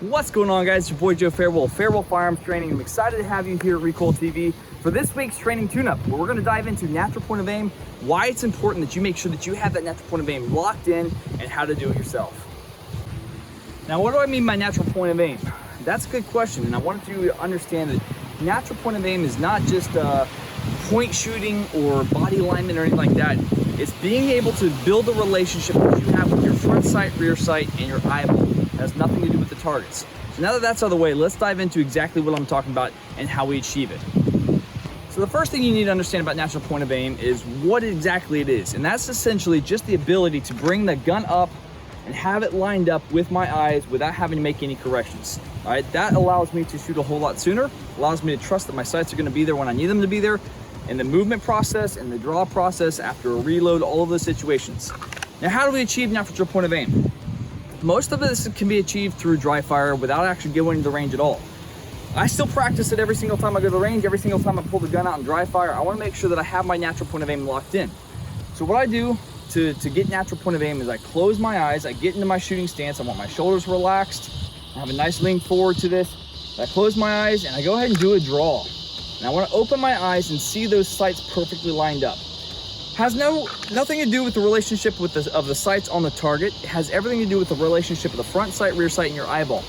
What's going on, guys? It's your boy Joe Fairwell, Fairwell Firearms Training. I'm excited to have you here at RECOILtv for this week's training tune-up, where we're going to dive into natural point of aim, why it's important that you make sure that you have that natural point of aim locked in, and how to do it yourself. Now, what do I mean by natural point of aim? That's a good question, and I wanted you to understand that natural point of aim is not just point shooting or body alignment or anything like that. It's being able to build a relationship that you have with your front sight, rear sight, and your eyeball. It has nothing to do with the targets. So now that that's out of the way, let's dive into exactly what I'm talking about and how we achieve it. So the first thing you need to understand about natural point of aim is what exactly it is. And that's essentially just the ability to bring the gun up and have it lined up with my eyes without having to make any corrections. All right, that allows me to shoot a whole lot sooner, allows me to trust that my sights are gonna be there when I need them to be there, in the movement process, and the draw process, after a reload, all of those situations. Now, how do we achieve natural point of aim? Most of this can be achieved through dry fire without actually going to the range at all. I still practice it every single time I go to the range, every single time I pull the gun out and dry fire. I wanna make sure that I have my natural point of aim locked in. So what I do to get natural point of aim is I close my eyes, I get into my shooting stance, I want my shoulders relaxed, I have a nice lean forward to this. I close my eyes and I go ahead and do a draw. And I wanna open my eyes and see those sights perfectly lined up. Has nothing to do with the relationship of the sights on the target. It has everything to do with the relationship of the front sight, rear sight, and your eyeball.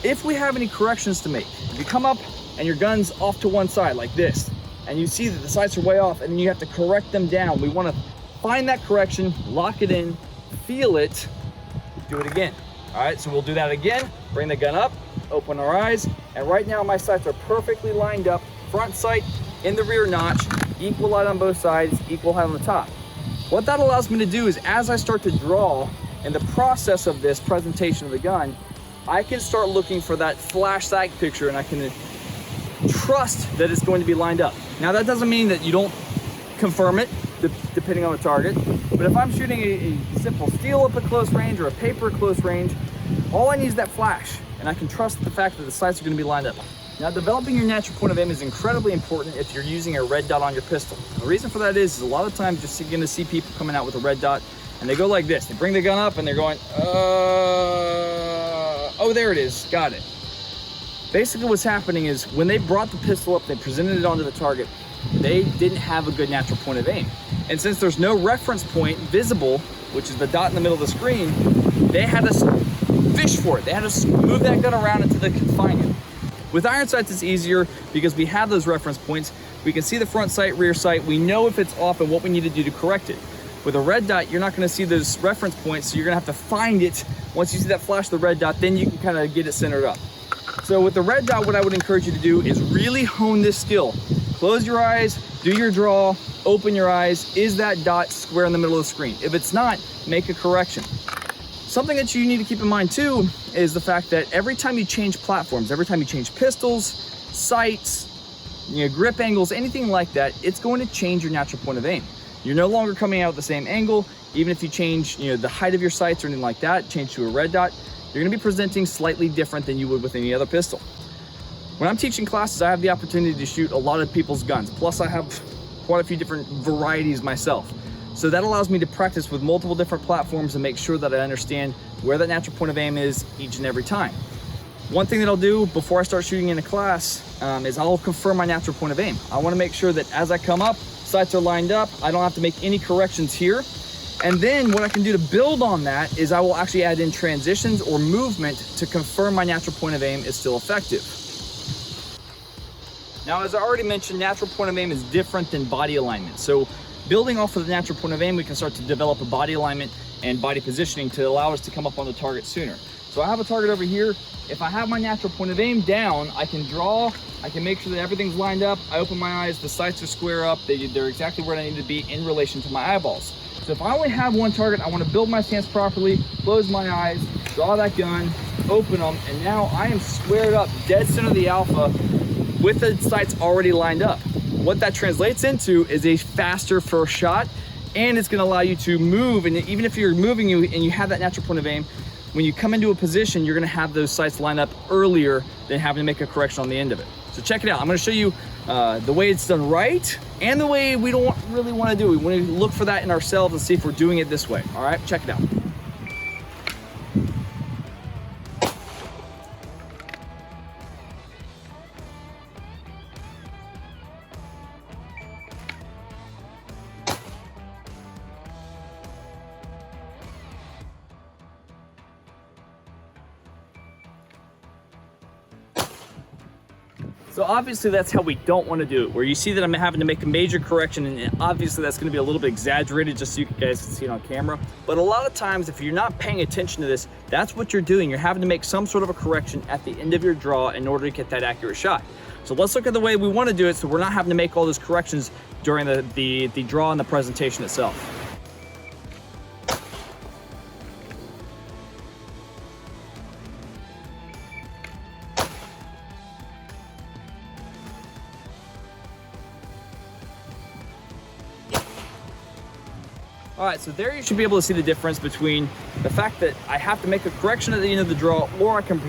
If we have any corrections to make, if you come up and your gun's off to one side like this, and you see that the sights are way off, and then you have to correct them down, we wanna find that correction, lock it in, feel it, do it again. All right, so we'll do that again. Bring the gun up, open our eyes, and right now my sights are perfectly lined up, front sight in the rear notch, equal light on both sides, equal height on the top. What that allows me to do is, as I start to draw, in the process of this presentation of the gun, I can start looking for that flash sight picture, and I can trust that it's going to be lined up. Now, that doesn't mean that you don't confirm it, depending on the target, but if I'm shooting a simple steel up at close range or a paper at close range, all I need is that flash, and I can trust the fact that the sights are going to be lined up. Now, developing your natural point of aim is incredibly important if you're using a red dot on your pistol. The reason for that is a lot of times you're going to see people coming out with a red dot, and they go like this. They bring the gun up and they're going, oh, there it is, got it. Basically what's happening is when they brought the pistol up, they presented it onto the target, they didn't have a good natural point of aim. And since there's no reference point visible, which is the dot in the middle of the screen, they had to fish for it. They had to move that gun around until they could find it. With iron sights, it's easier because we have those reference points. We can see the front sight, rear sight. We know if it's off and what we need to do to correct it. With a red dot, you're not gonna see those reference points, so you're gonna have to find it. Once you see that flash of the red dot, then you can kind of get it centered up. So with the red dot, what I would encourage you to do is really hone this skill. Close your eyes, do your draw, open your eyes. Is that dot square in the middle of the screen? If it's not, make a correction. Something that you need to keep in mind too is the fact that every time you change platforms, every time you change pistols, sights, grip angles, anything like that, it's going to change your natural point of aim. You're no longer coming out at the same angle. Even if you change the height of your sights or anything like that, change to a red dot, you're gonna be presenting slightly different than you would with any other pistol. When I'm teaching classes, I have the opportunity to shoot a lot of people's guns. Plus I have quite a few different varieties myself. So that allows me to practice with multiple different platforms and make sure that I understand where that natural point of aim is each and every time. One thing that I'll do before I start shooting in a class is I'll confirm my natural point of aim. I wanna make sure that as I come up, sights are lined up, I don't have to make any corrections here. And then what I can do to build on that is I will actually add in transitions or movement to confirm my natural point of aim is still effective. Now, as I already mentioned, natural point of aim is different than body alignment. So building off of the natural point of aim, we can start to develop a body alignment and body positioning to allow us to come up on the target sooner. So I have a target over here. If I have my natural point of aim down, I can draw, I can make sure that everything's lined up. I open my eyes, the sights are square up, they're exactly where I need to be in relation to my eyeballs. So if I only have one target, I want to build my stance properly, close my eyes, draw that gun, open them, and now I am squared up, dead center of the alpha, with the sights already lined up. What that translates into is a faster first shot, and it's going to allow you to move. And even if you're moving and you have that natural point of aim, when you come into a position, you're going to have those sights line up earlier than having to make a correction on the end of it. So check it out. I'm going to show you the way it's done right and the way we don't really want to do it. We want to look for that in ourselves and see if we're doing it this way. All right, check it out. So obviously that's how we don't want to do it, where you see that I'm having to make a major correction, and obviously that's going to be a little bit exaggerated just so you guys can see it on camera. But a lot of times if you're not paying attention to this, that's what you're doing. You're having to make some sort of a correction at the end of your draw in order to get that accurate shot. So let's look at the way we want to do it so we're not having to make all those corrections during the draw and the presentation itself. All right, so there you should be able to see the difference between the fact that I have to make a correction at the end of the draw, or I can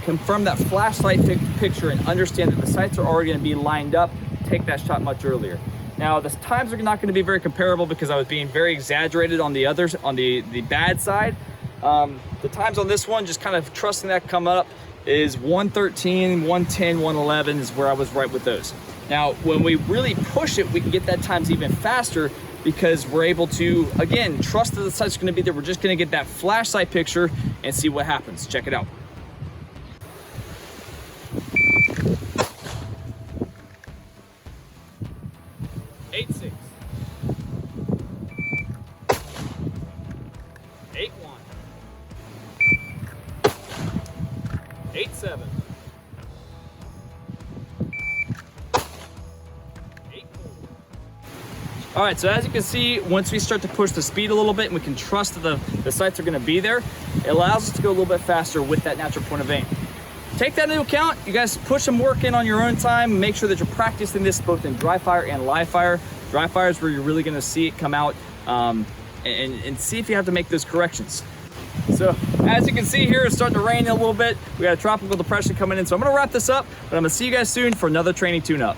confirm that flashlight picture and understand that the sights are already gonna be lined up, take that shot much earlier. Now, the times are not gonna be very comparable because I was being very exaggerated on the others, on the bad side. The times on this one, just kind of trusting that come up, is 113, 110, 111 is where I was right with those. Now, when we really push it, we can get that times even faster because we're able to, again, trust that the sight's gonna be there. We're just gonna get that flashlight picture and see what happens. Check it out. Eight, 6. 8, 1. 8, 7. All right, so as you can see, once we start to push the speed a little bit and we can trust that the sights are gonna be there, it allows us to go a little bit faster with that natural point of aim. Take that into account. You guys push some work in on your own time. Make sure that you're practicing this both in dry fire and live fire. Dry fire is where you're really gonna see it come out and see if you have to make those corrections. So as you can see here, it's starting to rain a little bit. We got a tropical depression coming in. So I'm gonna wrap this up, but I'm gonna see you guys soon for another training tune-up.